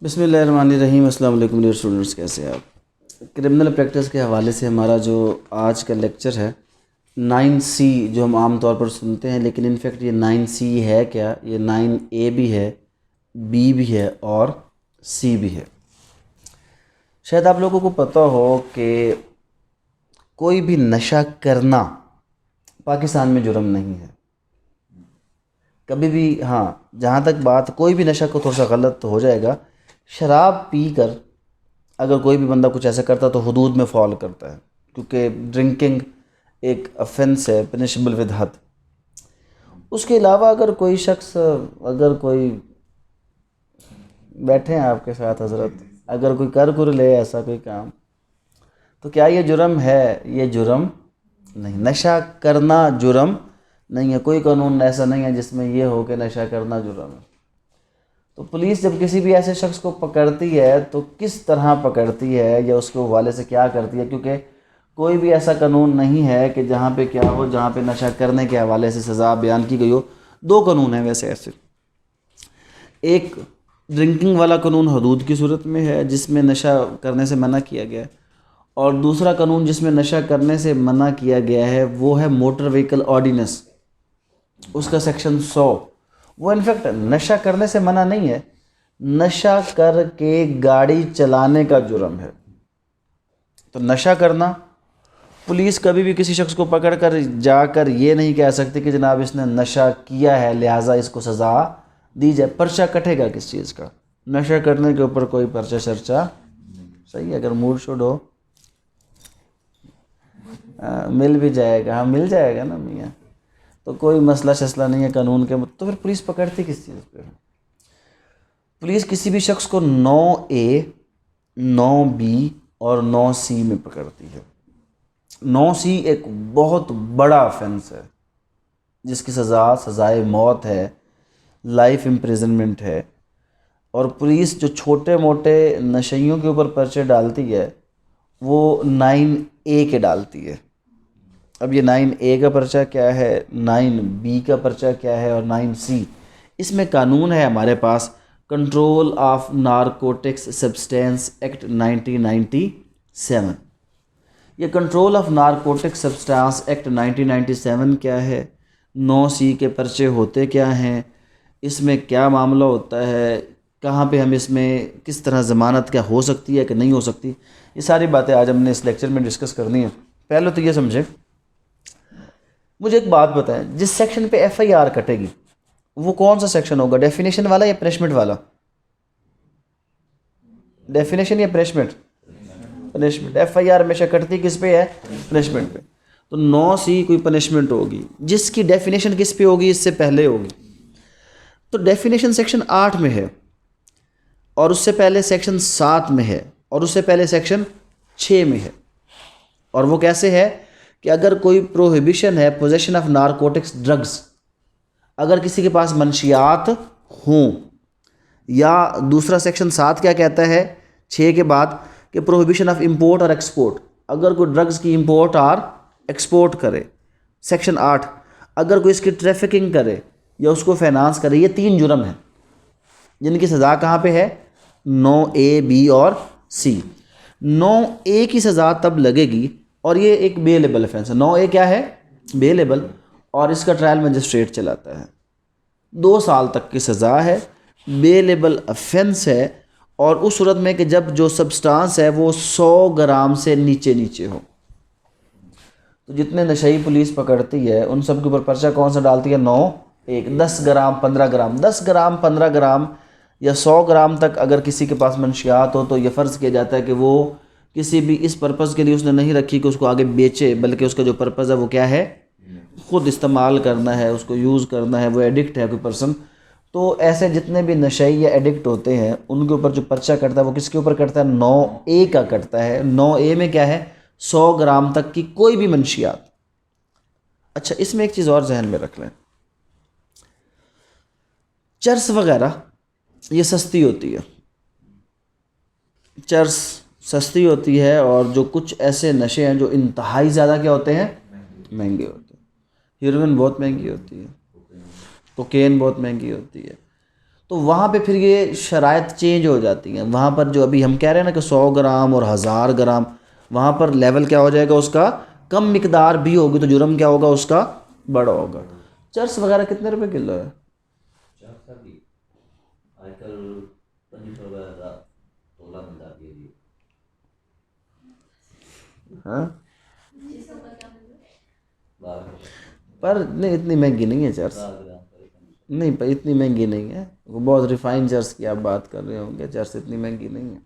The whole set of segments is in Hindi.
बिस्मिल्लाहिर्रहमानिर्रहीम। अस्सलाम वालेकुम डियर स्टूडेंट्स, कैसे हैं आप। क्रिमिनल प्रैक्टिस के हवाले से हमारा जो आज का लेक्चर है 9C, जो हम आम तौर पर सुनते हैं, लेकिन इनफैक्ट ये 9C है क्या, ये 9A भी है, B भी है और C भी है। शायद आप लोगों को पता हो कि कोई भी नशा करना पाकिस्तान में जुर्म नहीं है कभी भी। हाँ, जहाँ तक बात कोई भी नशा को थोड़ा सा गलत तो हो जाएगा। शराब पी कर अगर कोई भी बंदा कुछ ऐसा करता तो हुदूद में फॉल करता है, क्योंकि ड्रिंकिंग एक ऑफेंस है, पनिशेबल विद हद। उसके अलावा अगर कोई शख्स, अगर कोई बैठे हैं आपके साथ हजरत, अगर कोई कर ले ऐसा कोई काम, तो क्या ये जुर्म है? ये जुर्म नहीं। नशा करना जुर्म नहीं है। कोई कानून ऐसा नहीं है जिसमें ये हो कि नशा करना जुर्म है। तो पुलिस जब किसी भी ऐसे शख्स को पकड़ती है तो किस तरह पकड़ती है या उसके हवाले से क्या करती है, क्योंकि कोई भी ऐसा कानून नहीं है कि जहाँ पे क्या हो, जहाँ पे नशा करने के हवाले से सज़ा बयान की गई हो। दो कानून हैं वैसे ऐसे। एक ड्रिंकिंग वाला कानून हदूद की सूरत में है जिसमें नशा करने से मना किया गया है, और दूसरा कानून जिसमें नशा करने से मना किया गया है वो है मोटर व्हीकल ऑर्डिनेंस, उसका सेक्शन 100। वो इनफैक्ट नशा करने से मना नहीं है, नशा करके गाड़ी चलाने का जुर्म है। तो नशा करना, पुलिस कभी भी किसी शख्स को पकड़ कर जाकर ये नहीं कह सकती कि जनाब इसने नशा किया है लिहाजा इसको सज़ा दी जाए। पर्चा कटेगा किस चीज़ का? नशा करने के ऊपर कोई पर्चा शर्चा सही है। अगर मूड शुड हो मिल भी जाएगा। हाँ, मिल जाएगा ना मियाँ, तो कोई मसला शसला नहीं है कानून के। तो फिर पुलिस पकड़ती किस चीज़ पे? पुलिस किसी भी शख्स को 9A, 9B और 9C में पकड़ती है। 9C एक बहुत बड़ा ऑफेंस है जिसकी सज़ाए मौत है, लाइफ इम्प्रिजनमेंट है। और पुलिस जो छोटे मोटे नशइयों के ऊपर पर्चे डालती है वो 9A के डालती है। अब ये 9A का पर्चा क्या है, 9B का पर्चा क्या है और 9C, इसमें कानून है हमारे पास, control of narcotics substance act 1997। ये control of narcotic substance act 1997 क्या है, 9C के पर्चे होते क्या हैं, इसमें क्या मामला होता है, कहाँ पे हम इसमें किस तरह ज़मानत क्या हो सकती है कि नहीं हो सकती, ये सारी बातें आज हमने इस लेक्चर में डिस्कस करनी है। पहले तो ये समझे, मुझे एक बात बताएं, जिस सेक्शन पे FIR कटेगी वो कौन सा सेक्शन होगा, डेफिनेशन वाला या पनिशमेंट वाला? डेफिनेशन या पनिशमेंट? पनिशमेंट। FIR हमेशा कटती किस पे है? पनिशमेंट पे। तो 9C कोई पनिशमेंट होगी जिसकी डेफिनेशन किस पे होगी? इससे पहले होगी। तो डेफिनेशन सेक्शन 8 में है, और उससे पहले सेक्शन 7 में है, और उससे पहले सेक्शन 6 में है। और वो कैसे है कि अगर कोई प्रोहिबिशन है पोजेशन ऑफ नारकोटिक्स ड्रग्स, अगर किसी के पास मंशियात हों, या दूसरा सेक्शन 7 क्या कहता है 6 के बाद, कि प्रोहिबिशन ऑफ इंपोर्ट और एक्सपोर्ट, अगर कोई ड्रग्स की इंपोर्ट और एक्सपोर्ट करे। सेक्शन 8, अगर कोई इसकी ट्रैफिकिंग करे या उसको फाइनेंस करे। ये 3 जुर्म हैं जिनकी सज़ा कहाँ पे है? 9A, B और C। 9A की सज़ा तब लगेगी, और ये एक बेलेबल ऑफेंस है। 9A क्या है? बेलेबल, और इसका ट्रायल मजिस्ट्रेट चलाता है। 2 साल तक की सज़ा है, बेलेबल ऑफेंस है, और उस सूरत में कि जब जो सब्सटेंस है वो 100 ग्राम से नीचे हो। तो जितने नशई पुलिस पकड़ती है उन सब के ऊपर पर्चा कौन सा डालती है? 9A। 10 ग्राम, 15 ग्राम, 10 ग्राम, 15 ग्राम या 100 ग्राम तक अगर किसी के पास मंशियात हो तो यह फ़र्ज़ किया जाता है कि वो किसी भी इस पर्पज़ के लिए उसने नहीं रखी कि उसको आगे बेचे, बल्कि उसका जो पर्पज़ है वो क्या है? ख़ुद इस्तेमाल करना है, उसको यूज़ करना है, वो एडिक्ट है कोई पर्सन। तो ऐसे जितने भी नशई या एडिक्ट होते हैं उनके ऊपर जो पर्चा कटता है वो किसके ऊपर कटता है? 9A का कटता है। 9A में क्या है? 100 ग्राम तक की कोई भी मंशियात। अच्छा, इसमें एक चीज़ और जहन में रख लें, चर्स वगैरह ये सस्ती होती है, चर्स सस्ती होती है, और जो कुछ ऐसे नशे हैं जो इंतहाई ज़्यादा क्या होते हैं? महंगे होते हैं। हीरोइन बहुत महंगी होती है, कोकेन बहुत महंगी होती है। तो वहाँ पे फिर ये शराइत चेंज हो जाती हैं। वहाँ पर जो अभी हम कह रहे हैं ना कि 100 ग्राम और 1000 ग्राम, वहाँ पर लेवल क्या हो जाएगा उसका, कम मिकदार भी होगी तो जुर्म क्या होगा उसका, बड़ा होगा। चर्स वगैरह कितने रुपए किलो है? हाँ, पर नहीं इतनी महंगी नहीं है चर्स, नहीं पर इतनी महंगी नहीं है। वो बहुत रिफाइन चर्स की आप बात कर रहे होंगे, चर्स इतनी महंगी नहीं है।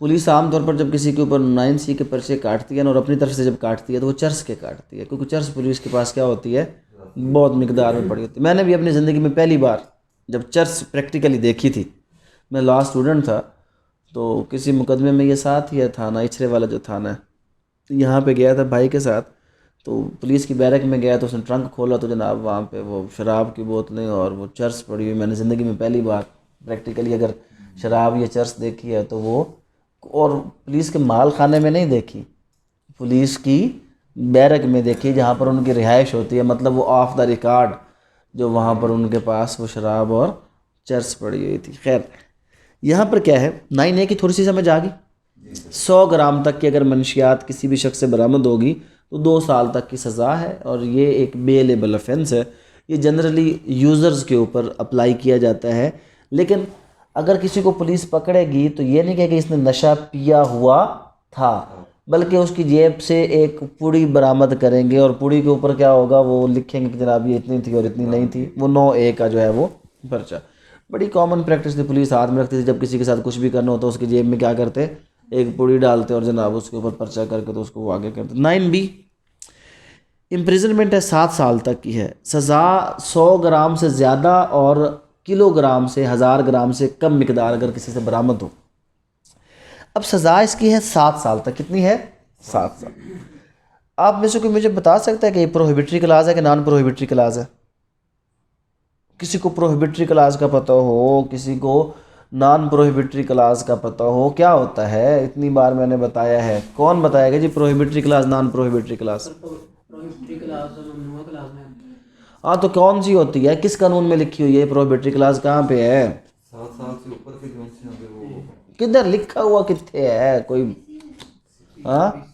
पुलिस आमतौर पर जब किसी के ऊपर 9C के पर्चे काटती है ना, और अपनी तरफ से जब काटती है तो वो चर्स के काटती है, क्योंकि चर्स पुलिस के पास क्या होती है, बहुत मिकदार में पड़ी होती है। मैंने भी अपनी ज़िंदगी में पहली बार जब चर्स प्रैक्टिकली देखी थी, मैं लॉ स्टूडेंट था, तो किसी मुकदमे में ये साथ ही है थाना इचरे वाला जो थाना है, तो यहाँ पे गया था भाई के साथ, तो पुलिस की बैरक में गया तो उसने ट्रंक खोला तो जनाब वहाँ पे वो शराब की बोतलें और वो चर्स पड़ी हुई। मैंने ज़िंदगी में पहली बार प्रैक्टिकली अगर शराब या चर्स देखी है तो वो, और पुलिस के माल खाने में नहीं देखी, पुलिस की बैरक में देखी जहाँ पर उनकी रिहाइश होती है, मतलब वो ऑफ द रिकॉर्ड जो वहाँ पर उनके पास वो शराब और चर्स पड़ी हुई थी। खैर यहाँ पर क्या है, 9A की थोड़ी सी समझ आ गई। 100 ग्राम तक की अगर मंशियात किसी भी शख्स से बरामद होगी तो 2 साल तक की सज़ा है, और ये एक बेलेबल ऑफेंस है। ये जनरली यूज़र्स के ऊपर अप्लाई किया जाता है। लेकिन अगर किसी को पुलिस पकड़ेगी तो ये नहीं कहेगी इसने नशा पिया हुआ था, बल्कि उसकी जेब से एक पुड़ी बरामद करेंगे, और पुड़ी के ऊपर क्या होगा, वो लिखेंगे कि जनाब ये इतनी थी और इतनी नहीं थी। वो 9A का जो है वो पर्चा, बड़ी कॉमन प्रैक्टिस थी, पुलिस हाथ में रखती थी। जब किसी के साथ कुछ भी करना होता उसकी जेब में क्या करते, एक पुड़ी डालते और जनाब उसके ऊपर पर्चा करके तो उसको वो आगे करते। 9B इम्प्रिजनमेंट है, 7 साल तक की है। सज़ा 100 ग्राम से ज़्यादा और किलोग्राम से 1000 ग्राम से कम मिकदार अगर किसी से बरामद हो। अब सज़ा इसकी है 7 साल तक। कितनी है? 7 साल। आप में से कोई मुझे बता सकता है कि ये प्रोहिबिटरी क्लास है कि नॉन प्रोहिबिटरी क्लास है? किसी को प्रोहिबिटरी क्लास का पता हो, किसी को नॉन प्रोहिबिटरी क्लास का पता हो, क्या होता है? इतनी बार मैंने बताया है, कौन बताएगा जी prohibitory class non prohibitory class? हाँ, तो कौन सी होती है, किस कानून में लिखी हुई है प्रोहिबिटरी क्लास? कहाँ पे है? 7 साल से ऊपर के जो से वो किधर लिखा हुआ, कितने है कोई? हाँ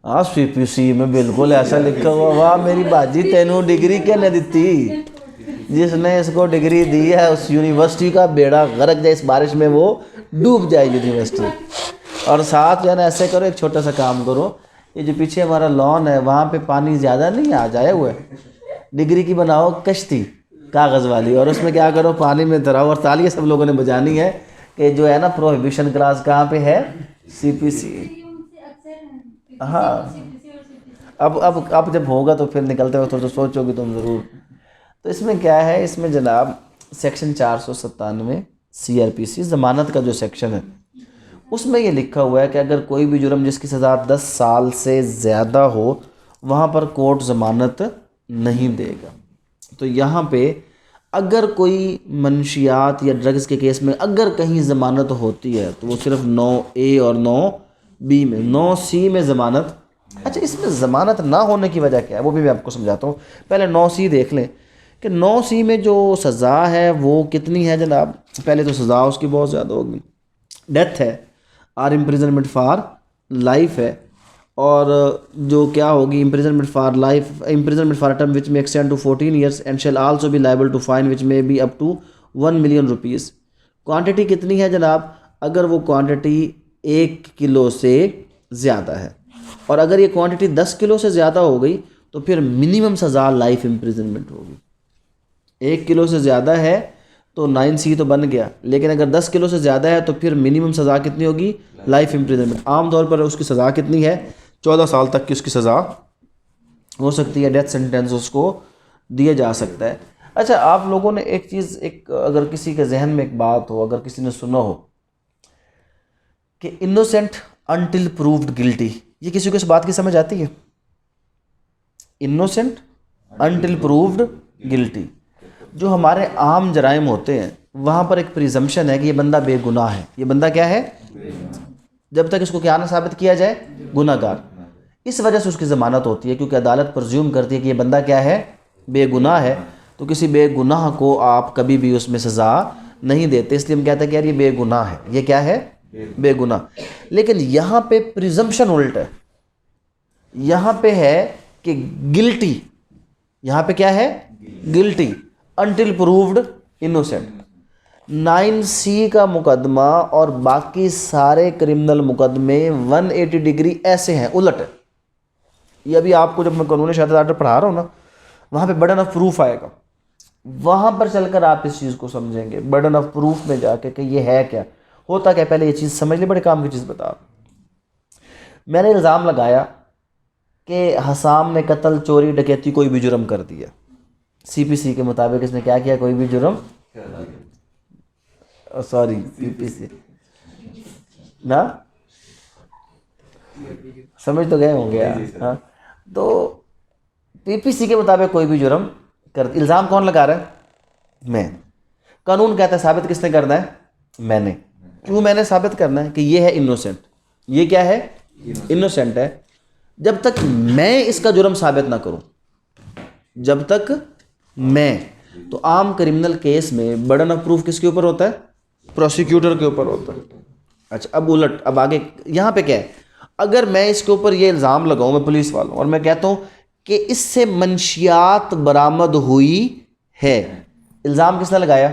हाँ, CPC में बिल्कुल ऐसा लिखा हुआ। वाह मेरी बाजी, तेनू डिग्री कहने दी, जिसने इसको डिग्री दी है उस यूनिवर्सिटी का बेड़ा गर्क जाए, इस बारिश में वो डूब जाए यूनिवर्सिटी। और साथ जो है ना ऐसे करो, एक छोटा सा काम करो, ये जो पीछे हमारा लॉन है वहाँ पे पानी ज़्यादा नहीं आ जाए हुआ है, डिग्री की बनाओ कश्ती कागज़ वाली, और उसमें क्या करो पानी में धराओ, और तालियां सब लोगों ने बजानी है कि जो है ना प्रोहिबिशन क्लास कहाँ पे है, CPC। हाँ, अब जब होगा तो फिर निकलते हो तो सोचोगे तुम ज़रूर। तो इसमें क्या है, इसमें जनाब सेक्शन 497 CRPC ज़मानत का जो सेक्शन है उसमें ये लिखा हुआ है कि अगर कोई भी जुर्म जिसकी सज़ा 10 साल से ज़्यादा हो वहाँ पर कोर्ट ज़मानत नहीं देगा। तो यहाँ पे अगर कोई मंशियात या ड्रग्स के केस में अगर कहीं ज़मानत होती है तो वो सिर्फ 9A और 9B में, 9C में ज़मानत। अच्छा, इसमें ज़मानत ना होने की वजह क्या है वो भी मैं आपको समझाता हूँ। पहले 9C देख लें कि 9C में जो सज़ा है वो कितनी है जनाब। पहले तो सज़ा उसकी बहुत ज़्यादा होगी, डेथ है और इम्प्रिजनमेंट फॉर लाइफ है, और जो क्या होगी imprisonment for life, imprisonment for term which may extend to 14 years and shall also be liable to fine which may be up to 1 million rupees. Quantity कितनी है जनाब? अगर वो क्वांटिटी 1 किलो से ज़्यादा है, और अगर ये क्वांटिटी 10 किलो से ज़्यादा हो गई तो फिर मिनिमम सज़ा लाइफ इम्प्रिजनमेंट होगी। 1 किलो से ज़्यादा है तो 9C तो बन गया, लेकिन अगर 10 किलो से ज़्यादा है तो फिर मिनिमम सज़ा कितनी होगी? Life imprisonment. आमतौर पर उसकी सज़ा कितनी है? 14 साल तक की उसकी सज़ा हो सकती है, डेथ सेंटेंस उसको दिया जा सकता है। अच्छा, आप लोगों ने एक चीज़, एक अगर किसी के जहन में एक बात हो, अगर किसी ने सुना हो कि इनोसेंट अनटिल प्रूव्ड गिल्टी, ये किसी को इस बात की समझ आती है? इनोसेंट अनटिल प्रूव्ड गिल्टी, जो हमारे आम जराइम होते हैं वहाँ पर एक प्रिजम्पशन है कि ये बंदा बेगुनाह है। ये बंदा क्या है? जब तक इसको क्या ना साबित किया जाए, गुनाहगार। इस वजह से उसकी ज़मानत होती है, क्योंकि अदालत प्रज्यूम करती है कि ये बंदा क्या है? बेगुनाह है। तो किसी बेगुनाह को आप कभी भी उसमें सज़ा नहीं देते, इसलिए हम कहते हैं कि यार ये बेगुनाह है। ये क्या है? बेगुनाह। लेकिन यहाँ पे प्रिजम्पशन उल्ट है, यहाँ पे है कि गिल्टी। यहाँ पे क्या है? Guilty until proved innocent. 9C का मुकदमा और बाकी सारे क्रिमिनल मुकदमे 180 डिग्री ऐसे हैं, उलट है। ये अभी आपको जब मैं कानूनी शहादत आर्डर पढ़ा रहा हूँ ना, वहाँ पे बर्डन ऑफ प्रूफ आएगा, वहाँ पर चलकर आप इस चीज़ को समझेंगे। बर्डन ऑफ प्रूफ में जाके कि ये है क्या, होता क्या, पहले ये चीज़ समझ ले। बड़े काम की चीज़ बता, मैंने इल्ज़ाम लगाया कि हसाम ने कत्ल, चोरी, डकैती कोई भी जुर्म कर दिया। CPC के मुताबिक इसने क्या किया? कोई भी जुर्म, सॉरी PPC ना, समझ तो गए होंगे हाँ। तो PPC के मुताबिक कोई भी जुर्म कर, इल्ज़ाम कौन लगा रहा है? मैं। कानून कहता है साबित किसने करना है? मैंने। क्यों मैंने साबित करना है कि ये है इनोसेंट। ये क्या है? इनोसेंट है। जब तक मैं इसका जुर्म साबित ना करूं, जब तक मैं, तो आम क्रिमिनल केस में बर्डन ऑफ प्रूफ किसके ऊपर होता है? प्रोसिक्यूटर के ऊपर होता है। अच्छा, अब उलट, अब आगे यहाँ पे क्या है? अगर मैं इसके ऊपर ये इल्ज़ाम लगाऊं, मैं पुलिस वालों, और मैं कहता हूँ कि इससे मंशियात बरामद हुई है, इल्ज़ाम किसने लगाया?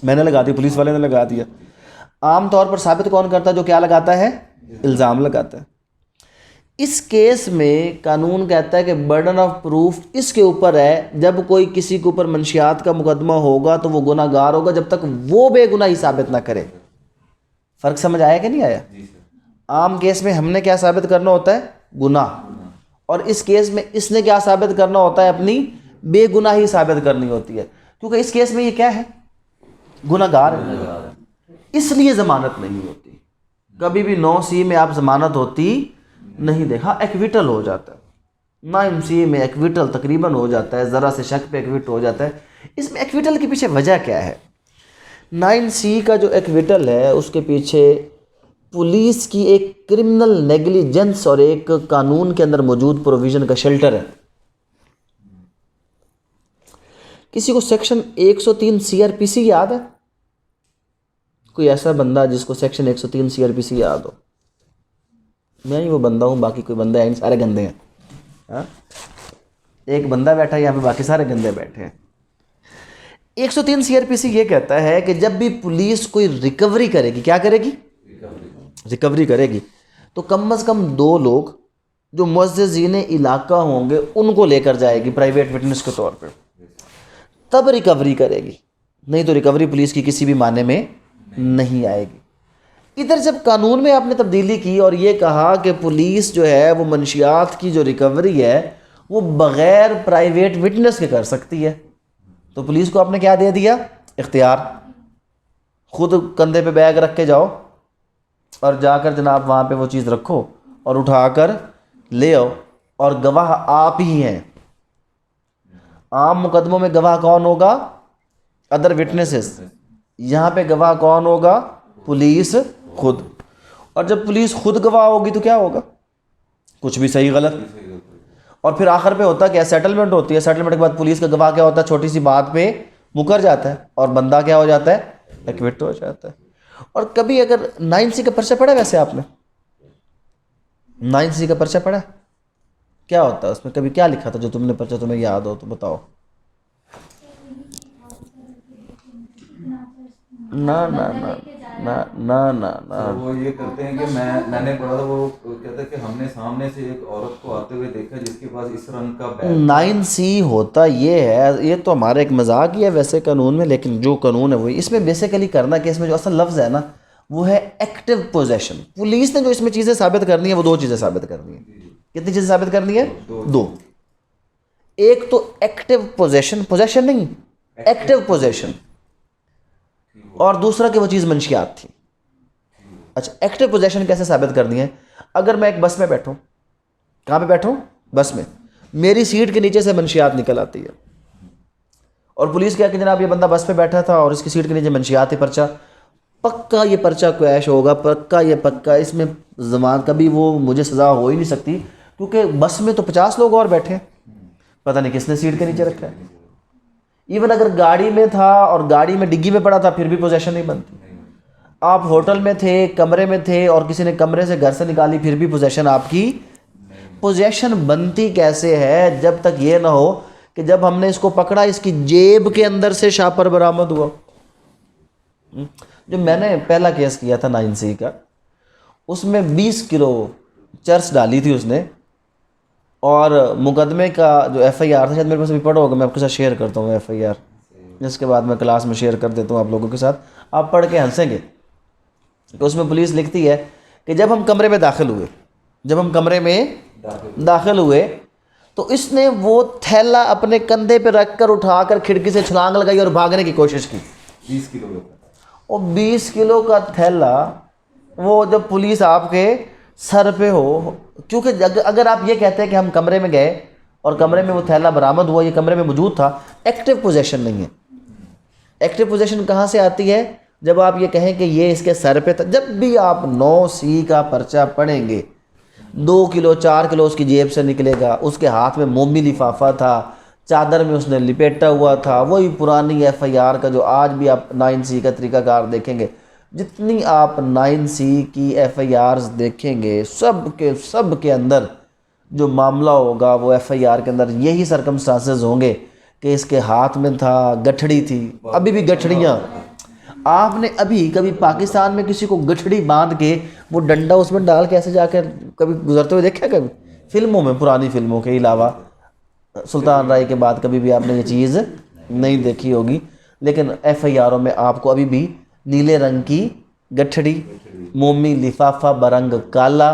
मैंने लगा दिया, पुलिस वाले ने लगा दिया। आमतौर पर साबित कौन करता है? जो क्या लगाता है? इल्ज़ाम लगाता है। इस केस में कानून कहता है कि बर्डन ऑफ प्रूफ इसके ऊपर है। जब कोई किसी के ऊपर मंशियात का मुकदमा होगा तो वो गुनाहगार होगा जब तक वो बेगुनाही साबित ना करे। फ़र्क समझ आया कि नहीं आया? आम केस में हमने क्या साबित करना होता है? गुनाह। और इस केस में इसने क्या साबित करना होता है? अपनी बेगुनाही साबित करनी होती है, क्योंकि इस केस में ये क्या है? गुनाहगार है, इसलिए ज़मानत नहीं होती। कभी भी 9C में आप ज़मानत होती नहीं देखा, एक्विटल हो जाता है। 9C में एक्विटल तकरीबन हो जाता है, ज़रा से शक पे एक्विट हो जाता है। इसमें एक्विटल के पीछे वजह क्या है? 9C का जो एक्विटल है उसके पीछे पुलिस की एक क्रिमिनल नेग्लिजेंस और एक कानून के अंदर मौजूद प्रोविज़न का शेल्टर है। किसी को सेक्शन 103 CRPC याद है? कोई ऐसा बंदा जिसको सेक्शन 103 CRPC याद हो? मैं ही वो बंदा हूँ, बाकी कोई बंदा है नहीं, सारे गंदे हैं। हाँ, एक बंदा बैठा है यहाँ पे, बाकी सारे गंदे बैठे हैं। 103 CRPC ये कहता है कि जब भी पुलिस कोई रिकवरी करेगी, क्या करेगी? रिकवरी करेगी, तो कम से कम 2 लोग जो मुअज़्ज़िज़ीन इलाका होंगे उनको लेकर जाएगी प्राइवेट विटनेस के तौर पर, तब रिकवरी करेगी। नहीं तो रिकवरी पुलिस की किसी भी माने में नहीं आएगी। इधर जब कानून में आपने तब्दीली की और ये कहा कि पुलिस जो है वो मंशियात की जो रिकवरी है वो बग़ैर प्राइवेट विटनेस के कर सकती है, तो पुलिस को आपने क्या दे दिया? इख्तियार। खुद कंधे पे बैग रख के जाओ और जाकर जनाब वहाँ पे वो चीज़ रखो और उठाकर ले आओ, और गवाह आप ही हैं। आम मुकदमों में गवाह कौन होगा? Other witnesses. यहाँ पे गवाह कौन होगा? पुलिस खुद। और जब पुलिस खुद गवाह होगी तो क्या होगा? कुछ भी सही गलत। और फिर आखिर पे होता क्या? सेटलमेंट होती है। सेटलमेंट के बाद पुलिस का गवाह क्या होता है? छोटी सी बात पे मुकर जाता है और बंदा क्या हो जाता है? एक्विट हो जाता है। और कभी अगर 9C का पर्चा पढ़ा? वैसे आपने 9C का पर्चा पढ़ा? क्या होता है उसमें? कभी क्या लिखा था जो तुमने पर्चा तुम्हें याद हो तो बताओ। ना ना ना ना ना ना ना तो वो ये करते हैं कि मैंने पढ़ा था, वो कहते हैं कि हमने सामने से एक औरत को आते हुए देखा जिसके पास इस रंग का बैग। 9C होता ये है, ये तो हमारा एक मजाक ही है वैसे कानून में, लेकिन जो कानून है वही। इसमें बेसिकली करना कि इसमें जो असल लफ्ज़ है ना वो है एक्टिव पोजेशन। पुलिस ने जो इसमें चीज़ें साबित करनी है वो 2 चीज़ें साबित करनी है। कितनी चीज़ें साबित करनी है? 2। एक तो एक्टिव पोजेशन, पोजेशन नहीं, एक्टिव पोजेशन, और दूसरा कि वो चीज़ मंशियात थी। अच्छा, एक्टिव पोजेशन कैसे साबित करनी है? अगर मैं एक बस में बैठूं, कहाँ पे बैठूं? बस में, मेरी सीट के नीचे से मंशियात निकल आती है और पुलिस क्या कि जनाब ये बंदा बस पे बैठा था और इसकी सीट के नीचे मंशियात है, पर्चा, पक्का ये पर्चा क्रैश होगा, पक्का ये पक्का, इसमें जमान कभी वो मुझे सज़ा हो ही नहीं सकती, क्योंकि बस में तो 50 लोग और बैठे हैं। पता नहीं किसने सीट के नीचे रखा है। इवन अगर गाड़ी में था और गाड़ी में डिग्गी में पड़ा था फिर भी पोजेशन नहीं बनती। आप होटल में थे, कमरे में थे और किसी ने कमरे से घर से निकाली फिर भी पोजेशन आपकी, पोजेशन बनती कैसे है जब तक ये ना हो कि जब हमने इसको पकड़ा इसकी जेब के अंदर से शापर बरामद हुआ। जो मैंने पहला केस किया था 9C का, उसमें 20 किलो चर्च डाली थी उसने, और मुकदमे का जो FIR था, शायद मेरे पास अभी पढ़ा होगा, मैं आपके साथ शेयर करता हूँ FIR, जिसके बाद मैं क्लास में शेयर कर देता हूँ आप लोगों के साथ, आप पढ़ के हंसेंगे। तो उसमें पुलिस लिखती है कि जब हम कमरे में दाखिल हुए तो इसने वो थैला अपने कंधे पे रखकर उठाकर खिड़की से छलांग लगाई और भागने की कोशिश की। 20 किलो और 20 किलो का थैला, वो जब पुलिस आपके सर पे हो, क्योंकि अगर आप ये कहते हैं कि हम कमरे में गए और कमरे में वो थैला बरामद हुआ, ये कमरे में मौजूद था, एक्टिव पोजेशन नहीं है। एक्टिव पोजेशन कहाँ से आती है? जब आप ये कहें कि ये इसके सर पे था। जब भी आप 9C का पर्चा पढ़ेंगे, 2 किलो 4 किलो उसकी जेब से निकलेगा, उसके हाथ में मोमी लिफाफा था, चादर में उसने लिपेटा हुआ था, वही पुरानी FIR का जो आज भी आप 9C का तरीकाकार देखेंगे। जितनी आप 9C की FIRs देखेंगे सब के अंदर जो मामला होगा वो FIR के अंदर यही सर्कमस्टांसेस होंगे कि इसके हाथ में था, गठड़ी थी, अभी भी गठड़ियाँ। आपने अभी कभी पाकिस्तान में किसी को गठड़ी बांध के वो डंडा उसमें डाल के ऐसे जाकर कभी गुजरते हुए देखा? कभी फिल्मों में, पुरानी फिल्मों के अलावा सुल्तान राय के बाद कभी भी आपने ये चीज़ नहीं देखी होगी। लेकिन FIRों में आपको अभी भी नीले रंग की गठड़ी, मोमी लिफाफा बरंग काला,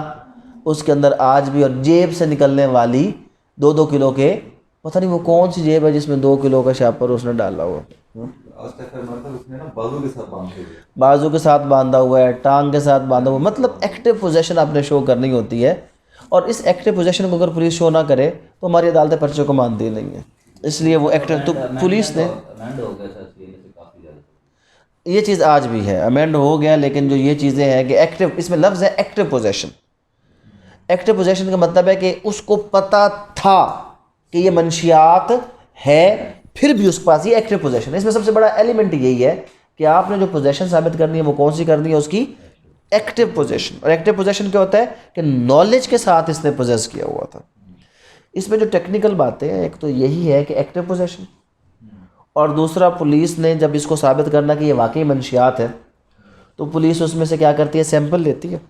उसके अंदर आज भी, और जेब से निकलने वाली 2-2 किलो के, पता नहीं वो कौन सी जेब है जिसमें 2 किलो का शापर उसने डाला हुआ। उसने ना बाजू के साथ बाजू के साथ बांधा हुआ है, टांग के साथ बांधा हुआ, मतलब एक्टिव पोजेशन आपने शो करनी होती है। और इस एक्टिव पोजेशन को अगर पुलिस शो ना करे तो हमारी अदालतें पर्चे को मानती नहीं है, इसलिए वो एक्टिव, तो पुलिस ने ये चीज़ आज भी है, अमेंड हो गया, लेकिन जो ये चीज़ें हैं कि एक्टिव, इसमें लफ्ज़ है एक्टिव पोजेशन। एक्टिव पोजेशन का मतलब है कि उसको पता था कि ये मंशियात है, फिर भी उसके पास ये एक्टिव पोजेशन है। इसमें सबसे बड़ा एलिमेंट यही है कि आपने जो पोजेशन साबित करनी है वो कौन सी करनी है, उसकी एक्टिव पोजेशन। और एक्टिव पोजेशन क्या होता है कि नॉलेज के साथ इसने पोजेस किया हुआ था। इसमें जो टेक्निकल बातें हैं, एक तो यही है कि एक्टिव पोजेशन, और दूसरा पुलिस ने जब इसको साबित करना कि ये वाकई मंशियात है तो पुलिस उसमें से क्या करती है, सैंपल लेती है।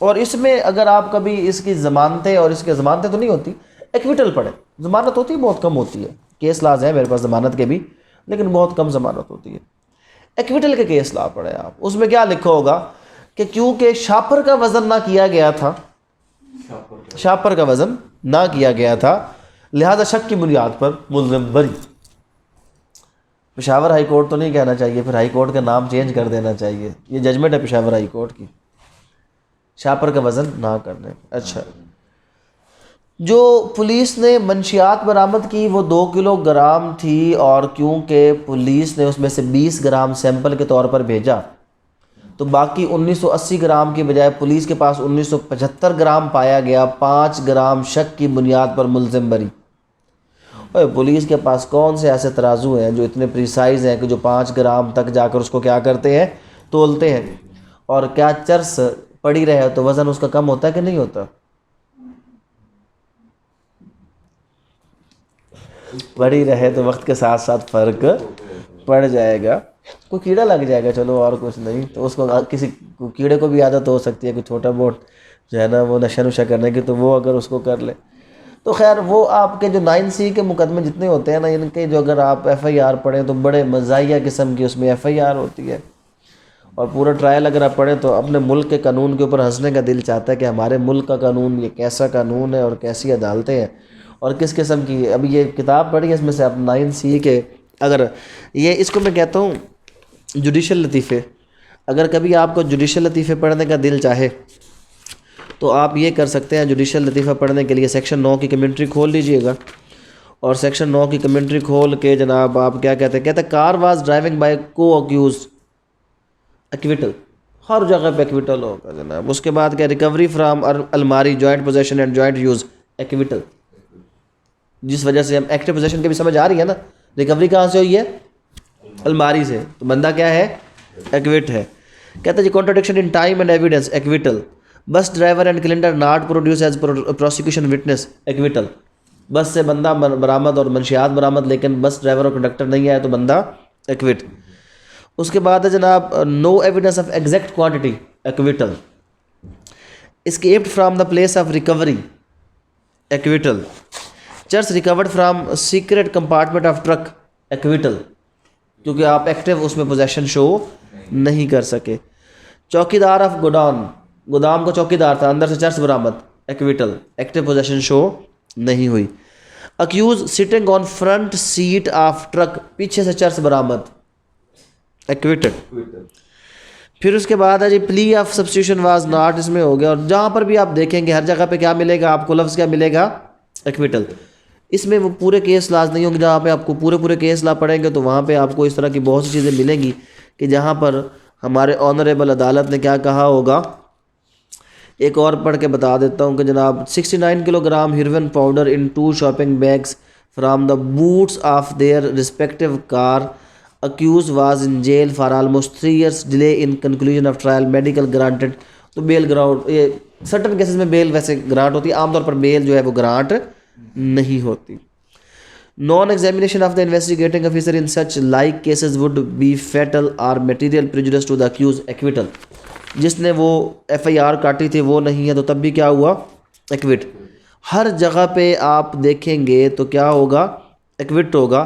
और इसमें अगर आप कभी इसकी ज़मानतें, और इसकी ज़मानतें तो नहीं होती, एक्विटल पढ़े, ज़मानत होती है बहुत कम होती है, केस लाज है मेरे पास ज़मानत के भी, लेकिन बहुत कम ज़मानत होती है। एक्विटल के केस ला पढ़े आप, उसमें क्या लिखा होगा कि क्योंकि शापर का वज़न ना किया गया था, शापर का वज़न ना किया गया था, लिहाजा शक की बुनियाद पर मुल्ज़िम बरी। पेशावर हाई कोर्ट तो नहीं कहना चाहिए, फिर हाई कोर्ट का नाम चेंज कर देना चाहिए, ये जजमेंट है पेशावर हाई कोर्ट की, शापर का वज़न ना करने। अच्छा, जो पुलिस ने मंशियात बरामद की वो 2 किलोग्राम थी, और क्योंकि पुलिस ने उसमें से 20 ग्राम सैंपल के तौर पर भेजा तो बाकी 1980 ग्राम की बजाय पुलिस के पास 1975 ग्राम पाया गया, 5 ग्राम शक की बुनियाद पर मुल्ज़िम बरी। और पुलिस के पास कौन से ऐसे तराजू हैं जो इतने प्रिसाइज हैं कि जो 5 ग्राम तक जाकर उसको क्या करते हैं, तोलते हैं। और क्या चर्स पड़ी रहे तो वज़न उसका कम होता है कि नहीं होता? पड़ी रहे तो वक्त के साथ साथ फ़र्क पड़ जाएगा, कोई कीड़ा लग जाएगा, चलो और कुछ नहीं, तो उसको किसी कीड़े को भी आदत हो सकती है कि छोटा बहुत जो है ना वो नशा नुशा करने की, तो वो अगर उसको कर ले तो खैर वो आपके जो 9C के मुकदमे जितने होते हैं ना, इनके जो अगर आप FIR पढ़ें तो बड़े मज़ाहिया किस्म की उसमें FIR होती है। और पूरा ट्रायल अगर आप पढ़ें तो अपने मुल्क के कानून के ऊपर हंसने का दिल चाहता है कि हमारे मुल्क का कानून ये कैसा कानून है और कैसी अदालतें हैं और किस किस्म की। अभी ये किताब पढ़ी है, इसमें से आप 9C के, अगर ये इसको मैं कहता हूँ जुडिशल लतीफ़े, अगर कभी आपको जुडिशल लतीफ़े पढ़ने का दिल चाहे तो आप ये कर सकते हैं। जुडिशल लतीफ़ा पढ़ने के लिए सेक्शन 9 की कमेंट्री खोल लीजिएगा, और सेक्शन 9 की कमेंट्री खोल के जनाब आप क्या कहते हैं, कार वाज ड्राइविंग बाय को अक्यूज, एक्विटल, हर जगह पे एक्विटल होगा जनाब। उसके बाद क्या, रिकवरी फ्राम अलमारी, joint possession and joint use, acquittal. जिस वजह से हम एक्टिव पोजेशन की भी समझ आ रही है ना, रिकवरी कहाँ से हुई है, अलमारी से, तो बंदा क्या है, एक्विट है। कहता है जी contradiction in time and evidence, acquittal. Bus driver and calendar not produce as prosecution witness, acquittal. बस से बंदा बरामद और मंशियात बरामद, लेकिन बस ड्राइवर और कंडक्टर नहीं आया तो बंदा एक्विट। उसके बाद है जनाब no evidence of exact quantity, acquittal. Escaped from the place of recovery, acquittal. Charas recovered from secret compartment of truck, acquittal, क्योंकि आप एक्टिव उसमें पोजेशन शो नहीं कर सके। चौकीदार ऑफ गोडाउन, गोदाम का चौकीदार था, अंदर से चर्च बरामद, एक्विटल, एक्टिव पोजेशन शो नहीं हुई। Accused sitting on front seat of truck, पीछे से चर्च बरामद, एक्विटेड। फिर उसके बाद है जी plea of substitution was not, इसमें हो गया। और जहाँ पर भी आप देखेंगे हर जगह पे क्या मिलेगा आपको, लफ्ज़ क्या मिलेगा, एक्विटल। इसमें वो पूरे केस लाज नहीं होंगे, जहाँ पे आपको पूरे केस ला पड़ेंगे तो वहाँ पे आपको इस तरह की बहुत सी चीज़ें मिलेंगी कि जहाँ पर हमारे ऑनरेबल अदालत ने क्या कहा होगा। एक और पढ़ के बता देता हूँ कि जनाब 69 kilogram heroin powder in 2 shopping bags from the boots of their respective car, accused was in jail for almost 3 years, delay in conclusion of trial, medical granted. तो बेल ग्राउंड, ये सर्टन केसेस में बेल वैसे ग्रांट होती है, आमतौर पर बेल जो है वो ग्रांट नहीं होती। Non examination of the investigating officer in such like cases would be fatal और material prejudice to the accused, acquittal. जिसने वो FIR काटी थी वो नहीं है तो तब भी क्या हुआ, एक्विट। हर जगह पे आप देखेंगे तो क्या होगा, एक्विट होगा।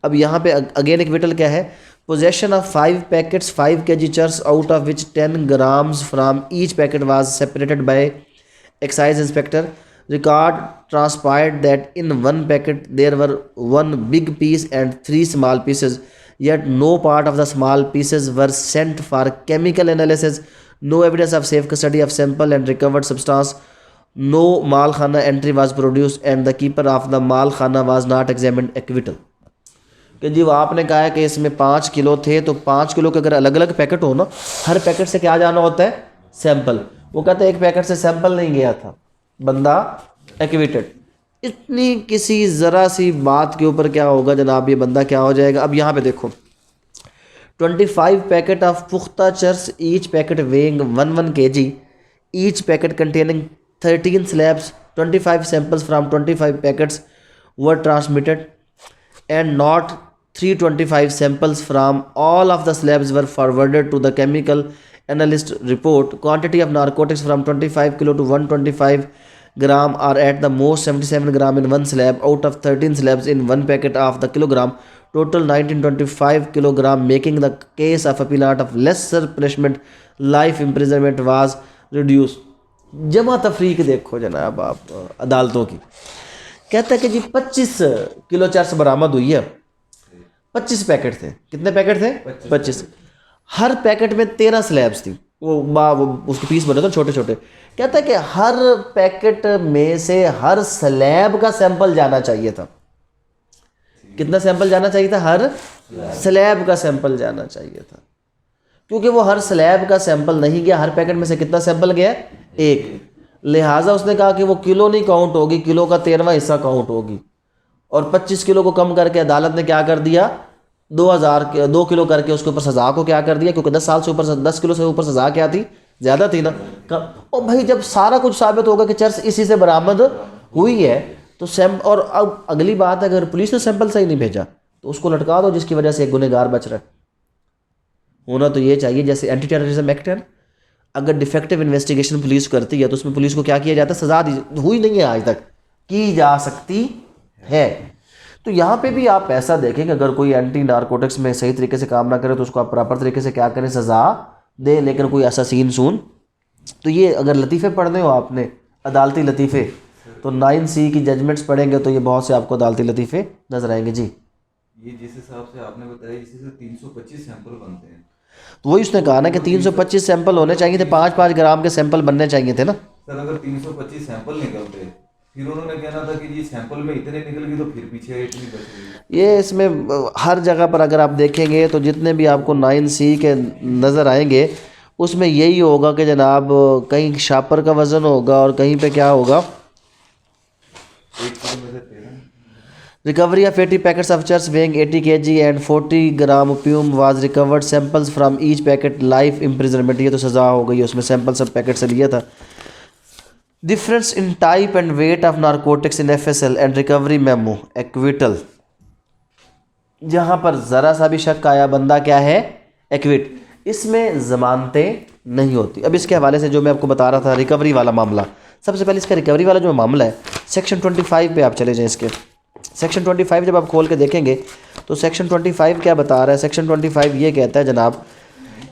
अब यहाँ पे अगेन एक्विटल क्या है, possession of 5 packets 5 kg charas out of which 10 grams from each packet was separated by excise inspector. Record transpired that in 1 packet there were 1 big piece and 3 small pieces, yet no part of the small pieces were sent for chemical analysis. No evidence of safe custody of sample and recovered substance. No malkhana entry was produced and the keeper of the malkhana was not examined, acquittal। कि जी वो आपने कहा है कि इसमें 5 किलो थे, तो 5 किलो के अगर अलग अलग पैकेट हो ना, हर पैकेट से क्या जाना होता है, सैंपल। वो कहते हैं एक पैकेट से सैंपल नहीं गया था, बंदा एक्विटेड। इतनी किसी ज़रा सी बात के ऊपर क्या होगा जनाब, ये बंदा क्या हो जाएगा। अब यहाँ पे देखो 25 पैकेट ऑफ पुख्ता cheers, each packet weighing 1 kg, each packet containing 13 slabs, 25 samples from 25 packets were transmitted and not 325 samples from all of the slabs were forwarded to the chemical analyst report. Quantity of narcotics from 25 kilo to 125 gram are at the most 77 gram in 1 slab out of 13 slabs in 1 packet of the kilogram. Total 1925 kilogram, making the case of appellant of lesser punishment, life imprisonment was reduced. जमा तफरीक देखो जनाब आप अदालतों की। कहता है कि जी 25 किलो चर्स बरामद हुई है, 25 पैकेट थे। कितने पैकेट थे, 25। हर पैकेट में 13 स्लैब्स थी, वो उसके पीस बने थे छोटे छोटे। कहता है कि हर पैकेट में से हर स्लैब का सैंपल जाना चाहिए था। कितना सैंपल जाना चाहिए था, हर स्लैब का सैंपल जाना चाहिए था। क्योंकि वो हर स्लैब का सैंपल नहीं गया, हर पैकेट में से कितना सैंपल गया, 1। लिहाजा उसने कहा कि वो किलो नहीं काउंट होगी, किलो का 13वां हिस्सा काउंट होगी। और 25 किलो को कम करके अदालत ने क्या कर दिया, 2 किलो करके उसके ऊपर सज़ा को क्या कर दिया, क्योंकि 10 साल से ऊपर 10 किलो से ऊपर सज़ा क्या थी, ज़्यादा थी ना। और भाई जब सारा कुछ साबित होगा कि चर्च इसी से बरामद हुई है तो और अब अगली बात है, अगर पुलिस ने सैंपल सही नहीं भेजा तो उसको लटका दो, जिसकी वजह से एक गुनहगार बच रहा है। होना तो ये चाहिए जैसे एंटी टेररिज्म एक्ट है, अगर डिफेक्टिव इन्वेस्टिगेशन पुलिस करती है तो उसमें पुलिस को क्या किया जाता है, सज़ा दी हुई नहीं है आज तक, की जा सकती है। तो यहाँ पे भी आप ऐसा देखें कि अगर कोई एंटी नारकोटिक्स में सही तरीके से काम ना करे तो उसको आप प्रॉपर तरीके से क्या करें, सज़ा दे। लेकिन कोई ऐसा सीन सून तो ये अगर लतीफ़े पढ़ने हो आपने, अदालती लतीफ़े, तो 9C की जजमेंट्स पढ़ेंगे तो ये बहुत से आपको अदालती लतीफ़े नजर आएंगे। जी ये जिस हिसाब से आपने बताया इसी से 325 सैंपल बनते हैं, तो वही उसने कहा ना कि 325 सैंपल होने चाहिए थे, 5-5 ग्राम के सैंपल बनने चाहिए थे ना सर। अगर 325 सैंपल निकलते फिर उन्होंने कहना था कि जी सैंपल में इतने निकल गए तो फिर पीछे इतनी बच गई। ये इसमें हर जगह पर अगर आप देखेंगे तो जितने भी आपको 9C के नज़र आएंगे उसमें यही होगा कि जनाब कहीं शापर का वज़न होगा और कहीं पे क्या होगा, Recovery of 80 packets of chips weighing 80 kg and 40 gram opium was recovered. Samples from each packet life imprisonment. ये तो सज़ा हो गई, उसमें सैंपल सब पैकेट से लिया था. Difference in type and weight of narcotics in FSL and recovery memo. Acquittal. जहाँ पर ज़रा सा भी शक आया, बंदा क्या है, एक्विट. इसमें ज़मानतें नहीं होती. अब इसके हवाले से जो मैं आपको बता रहा था रिकवरी वाला मामला, सबसे पहले इसका रिकवरी वाला जो मामला है, सेक्शन 25 पे आप चले जाएं. इसके सेक्शन 25 जब आप खोल के देखेंगे तो सेक्शन 25 क्या बता रहा है. सेक्शन 25 ये कहता है जनाब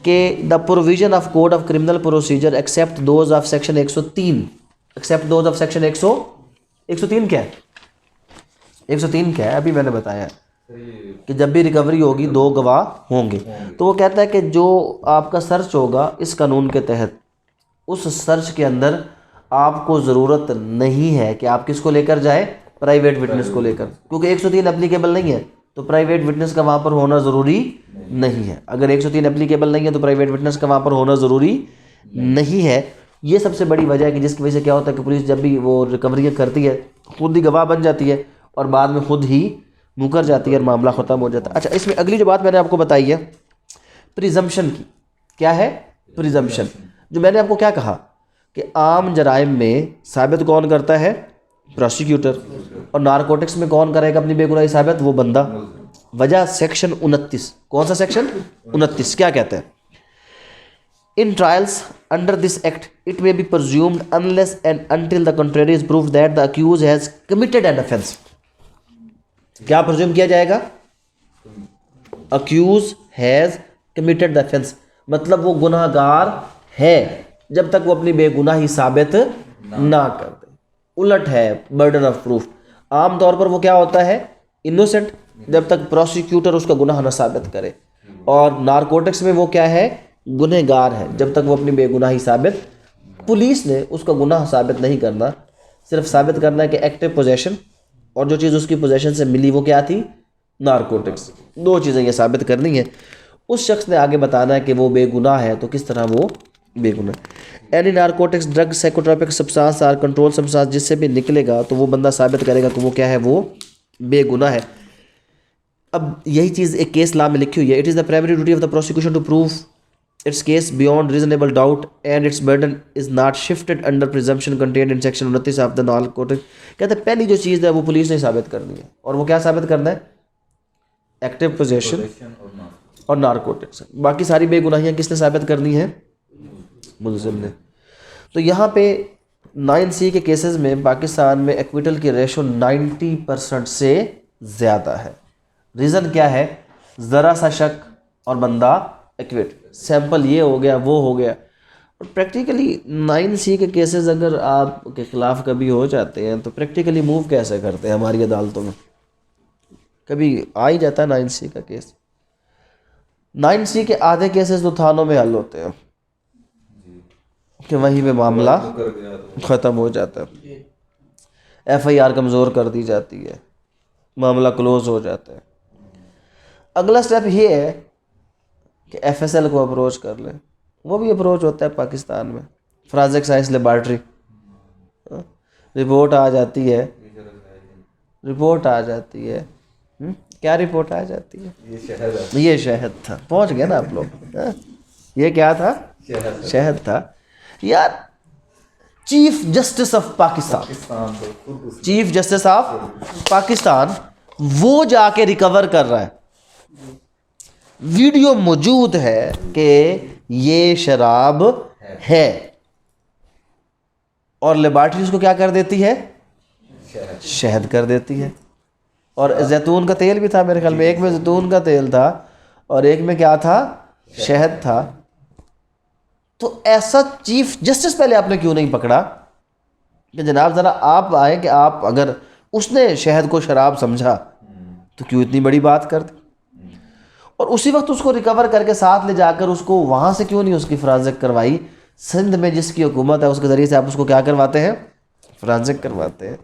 कि the provision of code of criminal procedure except those of section 103. Except those of section 103 क्या है, 103 क्या है, अभी मैंने बताया कि जब भी रिकवरी होगी 2 गवाह होंगे. तो वो कहता है कि जो आपका सर्च होगा इस कानून के तहत, उस सर्च के अंदर आपको ज़रूरत नहीं है कि आप किसको लेकर जाए, प्राइवेट विटनेस को लेकर, क्योंकि 103 एप्लीकेबल नहीं है. तो प्राइवेट विटनेस का वहाँ पर होना ज़रूरी नहीं है. अगर 103 एप्लीकेबल नहीं है तो प्राइवेट विटनेस का वहाँ पर होना ज़रूरी नहीं है. ये सबसे बड़ी वजह है कि जिसकी वजह से क्या होता है कि पुलिस जब भी वो रिकवरी करती है खुद ही गवाह बन जाती है और बाद में खुद ही मुकर जाती है और मामला ख़त्म हो जाता है. अच्छा, इसमें अगली जो बात मैंने आपको बताई है प्रिजम्पशन की, क्या है प्रिजम्पशन. जो मैंने आपको क्या कहा कि आम जराइम में साबित कौन करता है, प्रोसिक्यूटर, और नारकोटिक्स में कौन करेगा अपनी बेगुनाही साबित, वो बंदा. वजह सेक्शन 29. कौन सा सेक्शन 29 क्या कहते हैं, in trials under this act it may be presumed unless and until the contrary is proved that the accused has committed an offence. क्या प्रिज्यूम किया जाएगा, accused has committed the offence, मतलब वो गुनाहगार है जब तक वो अपनी बेगुनाही साबित ना कर दे. उलट है बर्डन ऑफ प्रूफ. आम तौर पर वो क्या होता है, इनोसेंट जब तक प्रोसिक्यूटर उसका गुनाह न साबित करे, और नारकोटिक्स में वो क्या है, गुनहगार है जब तक वो अपनी बेगुनाही साबित. पुलिस ने उसका गुनाह साबित नहीं करना, सिर्फ साबित करना है कि एक्टिव पोजेशन, और जो चीज़ उसकी पोजेशन से मिली वो क्या थी, नारकोटिक्स. 2 चीज़ें ये साबित करनी है. उस शख्स ने आगे बताना है कि वो बेगुनाह है, तो किस तरह वो बेगुनाह. Any narcotics drug psychotropic substance or control substance जिससे भी निकलेगा तो वो बंदा साबित करेगा कि वो क्या है, वो बेगुनाह है. अब यही चीज़ एक केस लॉ में लिखी हुई है. It is the primary duty of the prosecution to prove its case beyond reasonable doubt and its burden is not shifted under presumption contained in section 29 of the narcotics. कहते हैं पहली जो चीज़ है वो पुलिस ने साबित करनी है, और वो क्या साबित करना है, एक्टिव पोजेशन और नारकोटिक्स. बाकी सारी बेगुनाहियाँ किसने साबित करनी है, मुल्ज़िम ने. तो यहाँ पे 9C के केसेस में पाकिस्तान में एक्विटल की रेशो 90% से ज़्यादा है. रीज़न क्या है, ज़रा सा शक और बंदा एक्विट, सैंपल ये हो गया वो हो गया. और प्रैक्टिकली 9C के केसेस अगर आपके ख़िलाफ़ कभी हो जाते हैं तो प्रैक्टिकली मूव कैसे करते हैं हमारी अदालतों में, कभी आ ही जाता है 9C का केस. 9C के आधे केसेस तो थानों में हल होते हैं कि वहीं पे मामला ख़त्म हो जाता है, FIR कमज़ोर कर दी जाती है, मामला क्लोज हो जाता है. अगला स्टेप ये है कि FSL को अप्रोच कर लें. वो भी अप्रोच होता है पाकिस्तान में, फोरेंसिक साइंस लेबॉर्ट्री. रिपोर्ट आ जाती है, क्या रिपोर्ट आ जाती है, ये शहद था. पहुंच गए ना आप लोग. ये क्या था, शहद था यार. Chief justice of Pakistan, chief justice of Pakistan वो जाके रिकवर कर रहा है. वीडियो मौजूद है कि ये शराब है, और लेबॉर्ट्री उसको क्या कर देती है, शहद कर देती है. और जैतून का तेल भी था मेरे ख्याल में, एक में जैतून का तेल था और एक में क्या था, शहद था. तो ऐसा चीफ जस्टिस पहले आपने क्यों नहीं पकड़ा कि जनाब ज़रा आप आए कि आप, अगर उसने शहद को शराब समझा तो क्यों इतनी बड़ी बात कर दी, और उसी वक्त उसको रिकवर करके साथ ले जाकर उसको वहाँ से क्यों नहीं उसकी फोरेंसिक करवाई. सिंध में जिसकी हुकूमत है उसके ज़रिए से आप उसको क्या करवाते हैं, फोरेंसिक करवाते हैं.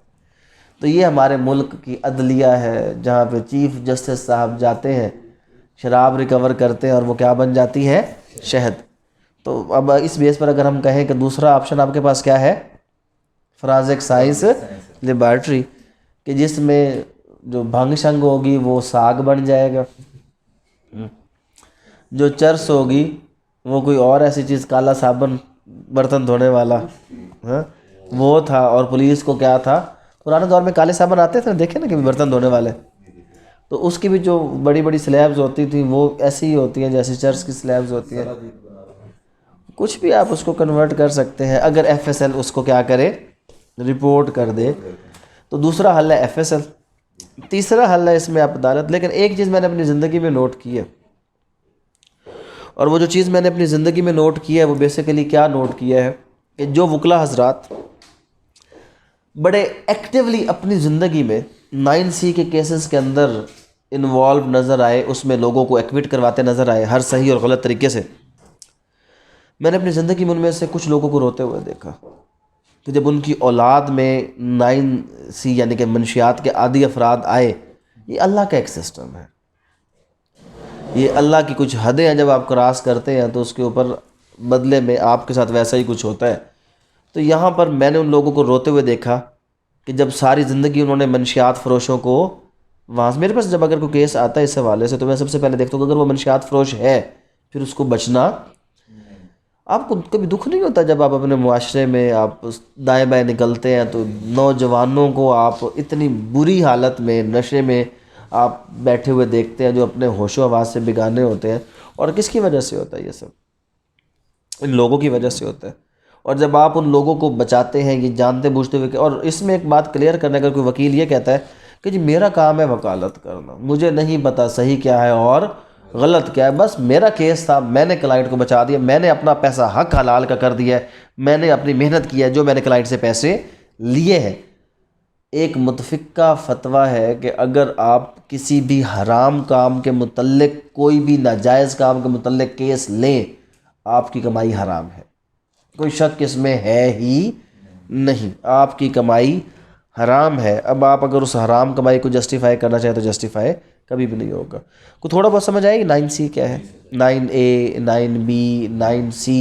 तो ये हमारे मुल्क की अदलिया है जहाँ पे चीफ जस्टिस साहब जाते हैं, शराब रिकवर करते हैं और वो क्या बन जाती है, शहद. तो अब इस बेस पर अगर हम कहें कि दूसरा ऑप्शन आपके पास क्या है, फोरेंसिक साइंस लेबॉर्ट्री, कि जिसमें जो भंग शंग होगी वो साग बन जाएगा, जो चर्स होगी वो कोई और ऐसी चीज़, काला साबन बर्तन धोने वाला, हाँ वो था। और पुलिस को क्या था, पुराने दौर में काले साबन आते थे, देखे ना कि बर्तन धोने वाले, तो उसकी भी जो बड़ी बड़ी स्लैब्स होती थी वो ऐसी ही होती हैं जैसे चर्च की स्लैब्स होती हैं। कुछ भी आप उसको कन्वर्ट कर सकते हैं अगर एफएसएल उसको क्या करे, रिपोर्ट कर दे। तो दूसरा हल है एफएसएल, तीसरा हल है इसमें आप अदालत। लेकिन एक चीज़ मैंने अपनी ज़िंदगी में नोट की है, और वो जो चीज़ मैंने अपनी ज़िंदगी में नोट किया है वो बेसिकली क्या नोट किया है कि जो वकला हजरात बड़े एक्टिवली अपनी ज़िंदगी में 9C के केसेस के अंदर इन्वॉल्व नज़र आए, उसमें लोगों को एक्विट करवाते नज़र आए हर सही और गलत तरीके से, मैंने अपनी ज़िंदगी में उनमें से कुछ लोगों को रोते हुए देखा कि जब उनकी औलाद में 9C यानी कि मनशियात के आदि अफराद आए। ये अल्लाह का एक सिस्टम है, ये अल्लाह की कुछ हदें हैं, जब आप क्रॉस करते हैं तो उसके ऊपर बदले में आपके साथ वैसा ही कुछ होता है। तो यहाँ पर मैंने उन लोगों को रोते हुए देखा कि जब सारी ज़िंदगी उन्होंने मनशियात फ़रोशों को वहाँ से, मेरे पास जब अगर कोई केस आता है इस हवाले से तो मैं सबसे पहले देखता हूँ कि अगर वो मनशियात फ़रोश है फिर उसको बचना। आपको कभी दुख नहीं होता जब आप अपने मुआशरे में आप दाएं बाएं निकलते हैं तो नौजवानों को आप इतनी बुरी हालत में नशे में आप बैठे हुए देखते हैं जो अपने होशो हवास से बेगाने होते हैं। और किसकी वजह से होता है ये सब? इन लोगों की वजह से होता है। और जब आप उन लोगों को बचाते हैं ये जानते बूझते हुए, और इसमें एक बात क्लियर करने, अगर कोई वकील ये कहता है कि जी मेरा काम है वकालत करना, मुझे नहीं पता सही क्या है और गलत क्या है, बस मेरा केस था, मैंने क्लाइंट को बचा दिया, मैंने अपना पैसा हक हलाल का कर दिया है, मैंने अपनी मेहनत की है, जो मैंने क्लाइंट से पैसे लिए हैं। एक मुतफ़िका फतवा है कि अगर आप किसी भी हराम काम के मुतल्लिक, कोई भी नाजायज़ काम के मुतल्लिक केस लें, आपकी कमाई हराम है, कोई शक इसमें है ही नहीं, आपकी कमाई हराम है। अब आप अगर उस हराम कमाई को जस्टिफाई करना चाहें तो जस्टिफाई कभी भी नहीं होगा। को थोड़ा बहुत समझ आएगी 9C क्या है, 9A 9B 9C।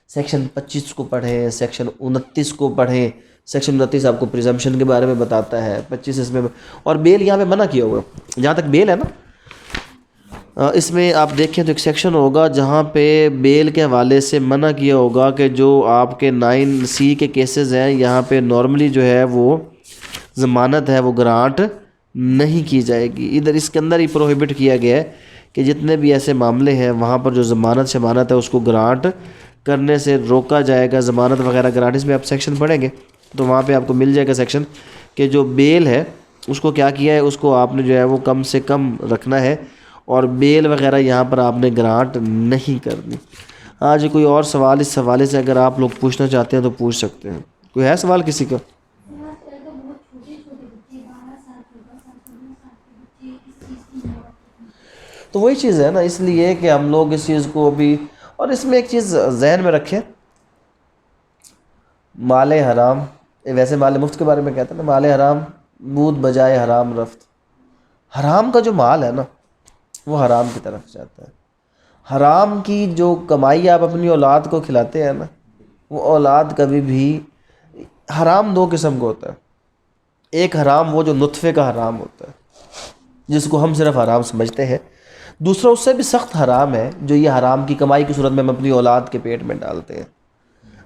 सेक्शन 25 को पढ़ें, सेक्शन 29 को पढ़ें। सेक्शन 29 आपको प्रिजम्पशन के बारे में बताता है, 25 इसमें, और बेल यहाँ पे मना किया हुआ है जहाँ तक बेल है ना। इसमें आप देखें तो एक सेक्शन होगा जहाँ पे बेल के हवाले से मना किया होगा कि जो आपके 9C के केसेस हैं यहाँ पे नॉर्मली जो है वो ज़मानत है वो ग्रांट नहीं की जाएगी। इधर इसके अंदर ही प्रोहिबिट किया गया है कि जितने भी ऐसे मामले हैं वहाँ पर जो ज़मानत शमानत है उसको ग्रांट करने से रोका जाएगा। ज़मानत वगैरह ग्रांट, इसमें आप सेक्शन पढ़ेंगे तो वहाँ पे आपको मिल जाएगा सेक्शन कि जो बेल है उसको क्या किया है, उसको आपने जो है वो कम से कम रखना है, और बेल वगैरह यहाँ पर आपने ग्रांट नहीं करनी। हाँ जी, कोई और सवाल इस हवाले से अगर आप लोग पूछना चाहते हैं तो पूछ सकते हैं। कोई है सवाल किसी का? तो वही चीज़ है ना, इसलिए कि हम लोग इस चीज़ को भी, और इसमें एक चीज़ जहन में रखें, माले हराम, वैसे माले मुफ्त के बारे में कहते हैं ना, माले हराम बूद बजाए हराम रफ्त। हराम का जो माल है ना वो हराम की तरफ जाता है। हराम की जो कमाई आप अपनी औलाद को खिलाते हैं ना, वो औलाद कभी भी, हराम दो किस्म का होता है। एक हराम वो जो नुत्फ़े का हराम होता है जिसको हम सिर्फ हराम समझते हैं, दूसरा उससे भी सख्त हराम है जो ये हराम की कमाई की सूरत में हम अपनी औलाद के पेट में डालते हैं।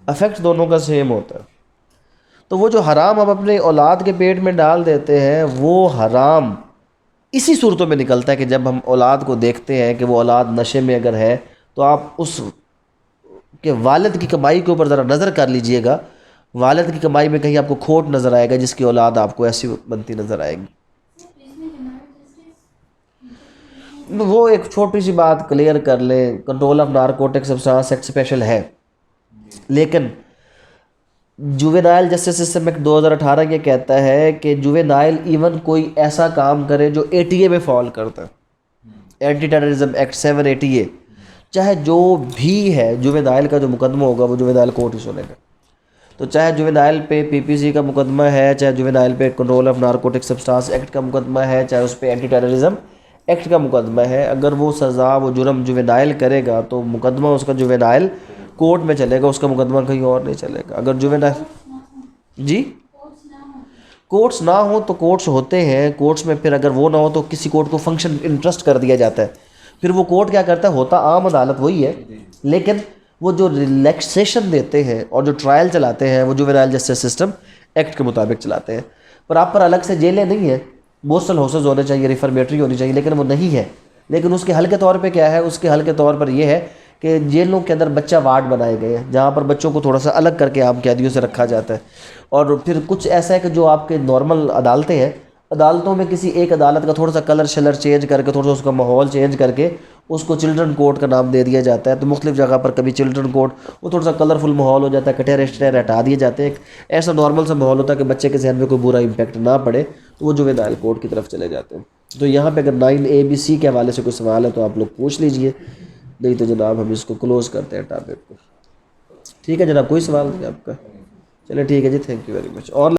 अफेक्ट दोनों का सेम होता है। तो वो जो हराम आप अपने औलाद के पेट में डाल देते हैं वो हराम इसी सूरतों में निकलता है कि जब हम औलाद को देखते हैं कि वो औलाद नशे में अगर है तो आप उस के वालिद की कमाई के ऊपर ज़रा नज़र कर लीजिएगा, वालिद की कमाई में कहीं आपको खोट नज़र आएगा जिसकी औलाद आपको ऐसी बनती नज़र आएगी। वो एक छोटी सी बात क्लियर कर लें, control of narcotic substance act special है, लेकिन जुवेनाइल जस्टिस सिस्टम एक्ट 2018 ये कहता है कि जुवेनाइल इवन कोई ऐसा काम करे जो ATA में फॉल करता है, एंटी टेररिज्म एक्ट 7 ATA, चाहे जो भी है, जुवेनाइल का जो मुकदमा होगा वो जुवेनाइल कोर्ट ही सुनेगा। तो चाहे जुवेनाइल पे PPC का मुकदमा है, चाहे जुवेनाइल पे control of narcotic substance act का मुकदमा है, चाहे उस पर एंटी टेररिज्म एक्ट का मुकदमा है, अगर वो सज़ा वो जुर्म जुवेनाइल करेगा तो मुकदमा उसका जुवेनाइल कोर्ट में चलेगा, उसका मुकदमा कहीं और नहीं चलेगा। अगर जुवेनाइल, जी कोर्ट्स ना हो तो कोर्ट्स होते हैं, कोर्ट्स में फिर अगर वो ना हो तो किसी कोर्ट को फंक्शन इंटरेस्ट कर दिया जाता है। फिर वो कोर्ट क्या करता है, होता आम अदालत वही है, लेकिन वो जो रिलैक्सेशन देते हैं और जो ट्रायल चलाते हैं वो जुवेनाइल जस्टिस सिस्टम एक्ट के मुताबिक चलाते हैं। प्रॉपर अलग से जेलें नहीं है, बोस्टल हाउसेज होने चाहिए, रिफॉर्मेटरी होनी चाहिए, लेकिन वो नहीं है। लेकिन उसके हल के तौर पे क्या है, उसके हल के तौर पर यह है कि जेलों के अंदर बच्चा वार्ड बनाए गए हैं जहाँ पर बच्चों को थोड़ा सा अलग करके आम कैदियों से रखा जाता है। और फिर कुछ ऐसा है कि जो आपके नॉर्मल अदालतें हैं, अदालतों में किसी एक अदालत का थोड़ा सा कलर शलर चेंज करके, थोड़ा सा उसका माहौल चेंज करके उसको चिल्ड्रन कोर्ट का नाम दे दिया जाता है। तो मुख्तलिफ जगह पर कभी चिल्ड्रन कोर्ट, वो थोड़ा सा कलरफुल माहौल हो जाता है, कटहरे शटहरे हटा दिए जाते हैं, एक ऐसा नॉर्मल सा माहौल होता है कि बच्चे के जहन में कोई बुरा इंपैक्ट ना पड़े, तो वो जुवेनाइल कोर्ट की तरफ चले जाते हैं। तो यहाँ पे अगर 9ABC के हवाले से कोई सवाल है तो आप लोग पूछ लीजिए, नहीं तो जनाब हम इसको क्लोज़ करते हैं टॉपिक को। ठीक है जनाब, कोई सवाल नहीं आपका? चलिए ठीक है जी, थैंक यू वेरी मच। और